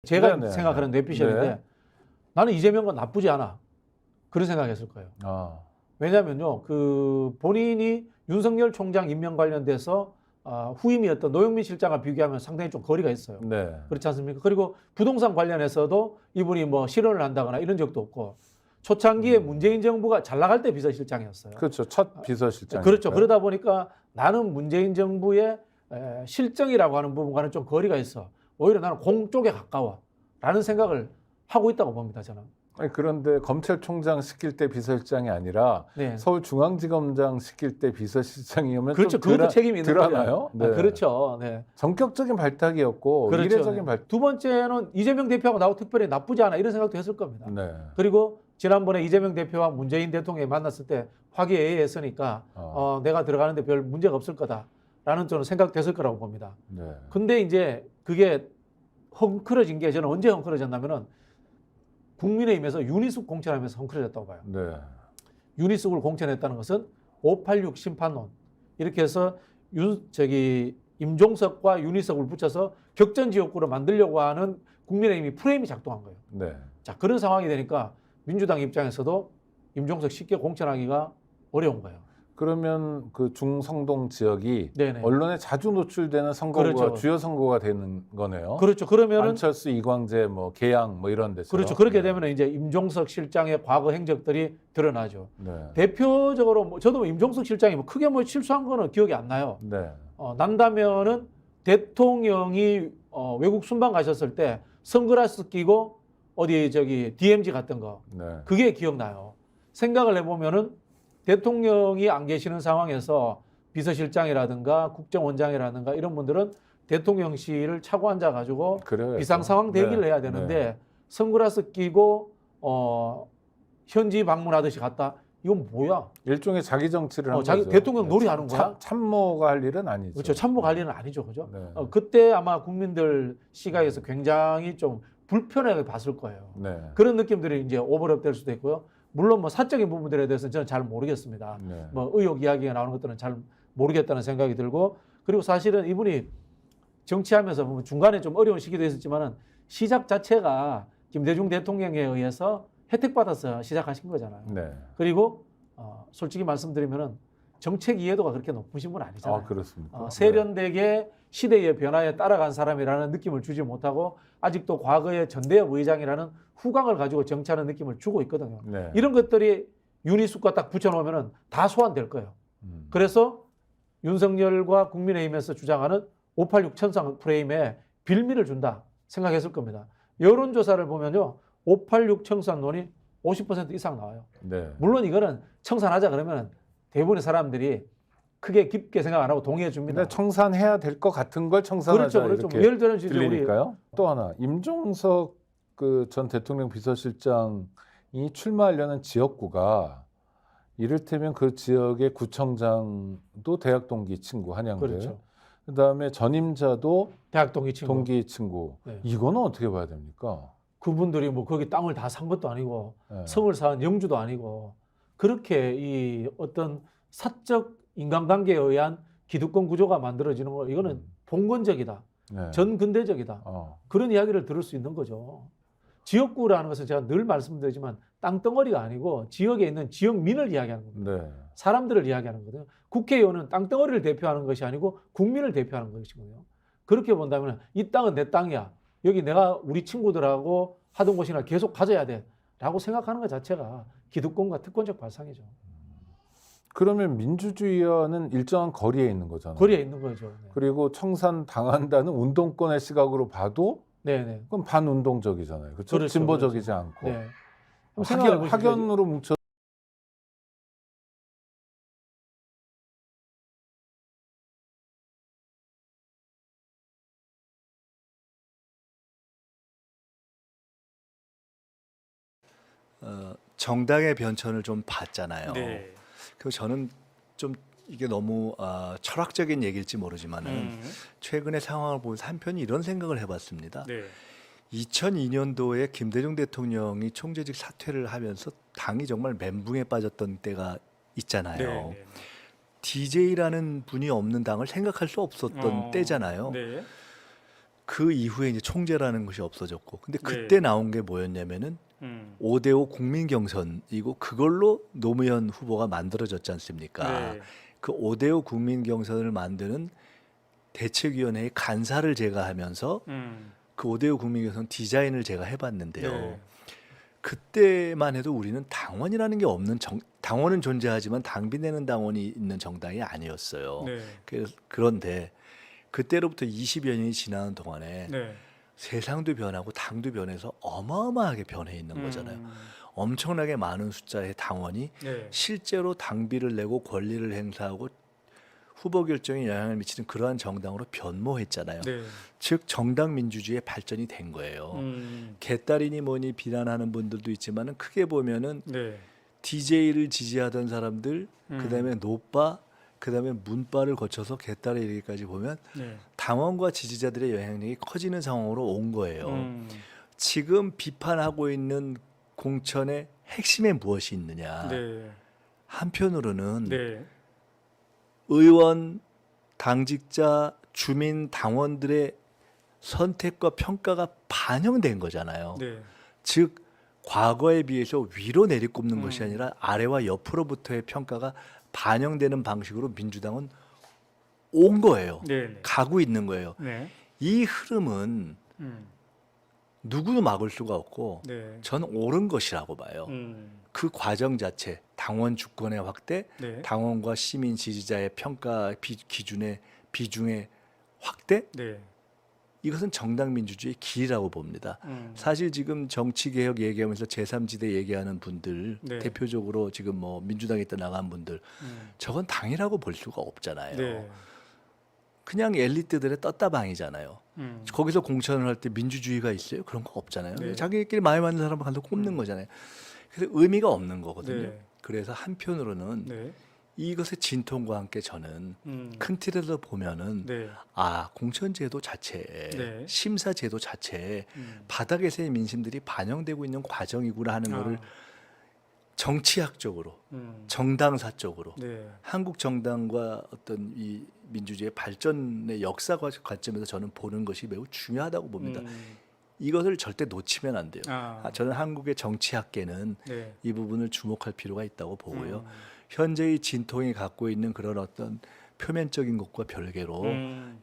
제가 네네. 생각하는 뇌피셜인데 네. 나는 이재명은 나쁘지 않아. 그런 생각했을 거예요. 아, 왜냐면요, 그 본인이 윤석열 총장 임명 관련돼서 후임이었던 노영민 실장과 비교하면 상당히 좀 거리가 있어요. 네. 그렇지 않습니까? 그리고 부동산 관련해서도 이분이 뭐 실언을 한다거나 이런 적도 없고 초창기에 문재인 정부가 잘 나갈 때 비서실장이었어요. 그렇죠. 첫 비서실장. 그렇죠. 그러다 보니까 나는 문재인 정부의 실정이라고 하는 부분과는 좀 거리가 있어. 오히려 나는 공 쪽에 가까워. 라는 생각을 하고 있다고 봅니다, 저는. 아니, 그런데 검찰총장 시킬 때 비서실장이 아니라 네. 서울중앙지검장 시킬 때 비서실장이면 그렇죠. 좀 그것도 책임이 있는 덜하나요? 거죠. 네. 그렇죠. 네. 전격적인 발탁이었고 그렇죠. 이례적인 네. 발탁. 두 번째는 이재명 대표하고 나하고 특별히 나쁘지 않아 이런 생각도 했을 겁니다. 네. 그리고 지난번에 이재명 대표와 문재인 대통령이 만났을 때 화기애애했으니까 내가 들어가는데 별 문제가 없을 거다라는 저는 생각됐을 거라고 봅니다. 네. 근데 이제 그게 헝클어진 게 저는 언제 헝클어졌냐면은 국민의힘에서 윤희숙 공천하면서 헝클어졌다고 봐요. 네. 윤희숙을 공천했다는 것은 586 심판론 이렇게 해서 임종석과 윤희숙을 붙여서 격전 지역구로 만들려고 하는 국민의힘이 프레임이 작동한 거예요. 네. 자, 그런 상황이 되니까 민주당 입장에서도 임종석 쉽게 공천하기가 어려운 거예요. 그러면 그 중성동 지역이 네네. 언론에 자주 노출되는 선거구가 그렇죠. 주요 선거가 되는 거네요. 그렇죠. 그러면은 안철수, 이광재, 뭐 계양 뭐 이런 데서. 그렇죠. 그렇게 네. 되면 이제 임종석 실장의 과거 행적들이 드러나죠. 네. 대표적으로 저도 임종석 실장이 뭐 크게 뭐 실수한 거는 기억이 안 나요. 네. 난다면은 대통령이 외국 순방 가셨을 때 선글라스 끼고 어디 DMZ 갔던 거 네. 그게 기억나요. 생각을 해보면은 대통령이 안 계시는 상황에서 비서실장이라든가 국정원장이라든가 이런 분들은 대통령실을 차고 앉아가지고 그래요. 비상 상황 대기를 네. 해야 되는데 네. 선글라스 끼고 현지 방문하듯이 갔다. 이건 뭐야? 일종의 자기 정치를 한 자기 거죠. 대통령 놀이하는 거야? 참모가 할 일은 아니죠. 그렇죠. 참모 관리는 아니죠, 그죠? 네. 그때 아마 국민들 시각에서 굉장히 좀 불편하게 봤을 거예요. 네. 그런 느낌들이 이제 오버랩 될 수도 있고요. 물론 뭐 사적인 부분들에 대해서는 저는 잘 모르겠습니다. 네. 뭐 의혹 이야기가 나오는 것들은 잘 모르겠다는 생각이 들고 그리고 사실은 이분이 정치하면서 보면 중간에 좀 어려운 시기도 있었지만은 시작 자체가 김대중 대통령에 의해서 혜택받아서 시작하신 거잖아요. 네. 그리고 솔직히 말씀드리면은 정책 이해도가 그렇게 높으신 분 아니잖아요. 그렇습니까? 세련되게 시대의 변화에 따라간 사람이라는 느낌을 주지 못하고 아직도 과거의 전대협 의장이라는 후광을 가지고 정치하는 느낌을 주고 있거든요. 네. 이런 것들이 유니숙과 딱 붙여놓으면 다 소환될 거예요. 그래서 윤석열과 국민의힘에서 주장하는 586 천상 프레임에 빌미를 준다 생각했을 겁니다. 여론조사를 보면요. 586 청산론이 50% 이상 나와요. 네. 물론 이거는 청산하자 그러면 대부분의 사람들이 크게 깊게 생각 안 하고 동의해 줍니다. 근데 청산해야 될 것 같은 걸 청산하자 그렇죠. 이렇게 예를 들면 이제 들리니까요. 또 하나 임종석 그 전 대통령 비서실장이 출마하려는 지역구가 이를테면 그 지역의 구청장도 대학 동기 친구 한양대. 그렇죠. 그다음에 전임자도 대학 동기 친구. 동기 친구. 네. 이거는 어떻게 봐야 됩니까? 그분들이 뭐 거기 땅을 다 산 것도 아니고 네. 성을 쌓은 영주도 아니고 그렇게 이 어떤 사적 인간관계에 의한 기득권 구조가 만들어지는 거 이거는 봉건적이다. 네. 전근대적이다. 그런 이야기를 들을 수 있는 거죠. 지역구라는 것은 제가 늘 말씀드리지만 땅덩어리가 아니고 지역에 있는 지역민을 이야기하는 겁니다. 네. 사람들을 이야기하는 거거든요. 국회의원은 땅덩어리를 대표하는 것이 아니고 국민을 대표하는 것이거든요. 그렇게 본다면 이 땅은 내 땅이야. 여기 내가 우리 친구들하고 하던 곳이나 계속 가져야 돼. 라고 생각하는 것 자체가 기득권과 특권적 발상이죠. 그러면 민주주의와는 일정한 거리에 있는 거잖아요. 거리에 있는 거죠. 네. 그리고 청산 당한다는 운동권의 시각으로 봐도 네네. 그건 반운동적이잖아요. 그렇죠? 그렇죠, 진보적이지 않고. 네. 생각해 보시죠. 학연으로 뭉쳐 정당의 변천을 좀 봤잖아요. 네. 그래서 저는 좀 이게 너무 철학적인 얘기일지 모르지만은 최근의 상황을 보면서 한편이 이런 생각을 해봤습니다. 네. 2002년도에 김대중 대통령이 총재직 사퇴를 하면서 당이 정말 멘붕에 빠졌던 때가 있잖아요. 네. DJ라는 분이 없는 당을 생각할 수 없었던 때잖아요. 네. 그 이후에 이제 총재라는 것이 없어졌고, 근데 그때 나온 게 뭐였냐면은 5대5 국민 경선이고 그걸로 노무현 후보가 만들어졌지 않습니까? 네. 그 5대5 국민 경선을 만드는 대책위원회의 간사를 제가 하면서 그 5대5 국민 경선 디자인을 제가 해봤는데요. 네. 그때만 해도 우리는 당원이라는 게 없는 당원은 존재하지만 당비 내는 당원이 있는 정당이 아니었어요. 네. 그런데 그때로부터 20여 년이 지나는 동안에 네. 세상도 변하고 당도 변해서 어마어마하게 변해 있는 거잖아요. 엄청나게 많은 숫자의 당원이 네. 실제로 당비를 내고 권리를 행사하고 후보 결정에 영향을 미치는 그러한 정당으로 변모했잖아요. 네. 즉 정당 민주주의의 발전이 된 거예요. 개딸이니 뭐니 비난하는 분들도 있지만은 크게 보면은 네. DJ를 지지하던 사람들, 그다음에 노빠, 그다음에 문바를 거쳐서 개딸에 이르기까지 보면 네. 당원과 지지자들의 영향력이 커지는 상황으로 온 거예요. 지금 비판하고 있는 공천의 핵심에 무엇이 있느냐? 네. 한편으로는 네. 의원, 당직자, 주민, 당원들의 선택과 평가가 반영된 거잖아요. 네. 즉 과거에 비해서 위로 내리꼽는 것이 아니라 아래와 옆으로부터의 평가가 반영되는 방식으로 민주당은 온 거예요. 네. 가고 있는 거예요. 네. 이 흐름은 누구도 막을 수가 없고 네. 저는 옳은 것이라고 봐요. 그 과정 자체, 당원 주권의 확대, 네. 당원과 시민 지지자의 평가 기준의 비중의 확대, 네. 이것은 정당 민주주의의 길이라고 봅니다. 사실 지금 정치개혁 얘기하면서 제3지대 얘기하는 분들, 네. 대표적으로 지금 뭐 민주당에 있다 나간 분들, 저건 당이라고 볼 수가 없잖아요. 네. 그냥 엘리트들의 떴다방이잖아요. 거기서 공천을 할 때 민주주의가 있어요? 그런 거 없잖아요. 네. 자기들끼리 마음에 맞는 사람을 가서 꼽는 거잖아요. 그래서 의미가 없는 거거든요. 네. 그래서 한편으로는 네. 이것의 진통과 함께 저는 음. 큰 틀에서 보면은 네. 공천제도 자체에 네. 심사제도 자체에 바닥에서의 민심들이 반영되고 있는 과정이구나 하는 거를 정치학적으로 정당사적으로 네. 한국 정당과 어떤 이 민주주의의 발전의 역사 관점에서 저는 보는 것이 매우 중요하다고 봅니다. 이것을 절대 놓치면 안 돼요. 저는 한국의 정치학계는 네. 이 부분을 주목할 필요가 있다고 보고요. 현재의 진통이 갖고 있는 그런 어떤 표면적인 것과 별개로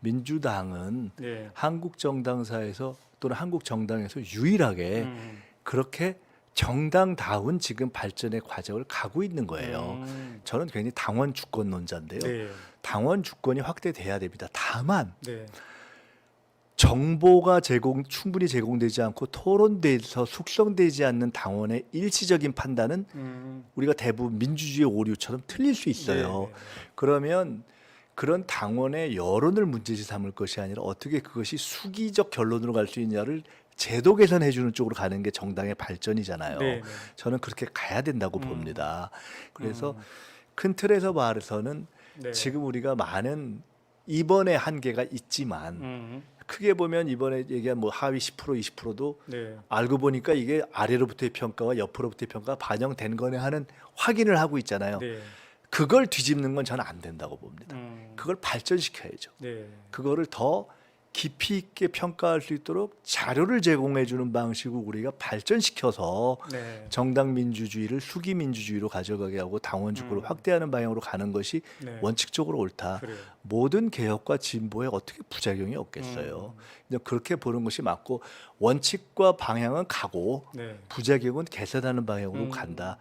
민주당은 네. 한국 정당사에서 또는 한국 정당에서 유일하게 그렇게 정당다운 지금 발전의 과정을 가고 있는 거예요. 저는 괜히 당원 주권론자인데요. 네. 당원 주권이 확대돼야 됩니다. 다만 네. 정보가 충분히 제공되지 않고 토론돼서 숙성되지 않는 당원의 일시적인 판단은 우리가 대부분 민주주의 오류처럼 틀릴 수 있어요. 네. 그러면 그런 당원의 여론을 문제지 삼을 것이 아니라 어떻게 그것이 수기적 결론으로 갈 수 있냐를 제도 개선해 주는 쪽으로 가는 게 정당의 발전이잖아요. 네. 저는 그렇게 가야 된다고 봅니다. 그래서 큰 틀에서 말해서는 네. 지금 우리가 많은 이번에 한계가 있지만 크게 보면 이번에 얘기한 뭐 하위 10% 20%도 네. 알고 보니까 이게 아래로부터의 평가와 옆으로부터의 평가가 반영된 거네 하는 확인을 하고 있잖아요. 네. 그걸 뒤집는 건 저는 안 된다고 봅니다. 그걸 발전시켜야죠. 네. 그거를 더 깊이 있게 평가할 수 있도록 자료를 제공해 주는 방식으로 우리가 발전시켜서 네. 정당 민주주의를 수기 민주주의로 가져가게 하고 당원 주권을 확대하는 방향으로 가는 것이 네. 원칙적으로 옳다. 그래요. 모든 개혁과 진보에 어떻게 부작용이 없겠어요. 근데 그렇게 보는 것이 맞고 원칙과 방향은 가고 네. 부작용은 개선하는 방향으로 간다.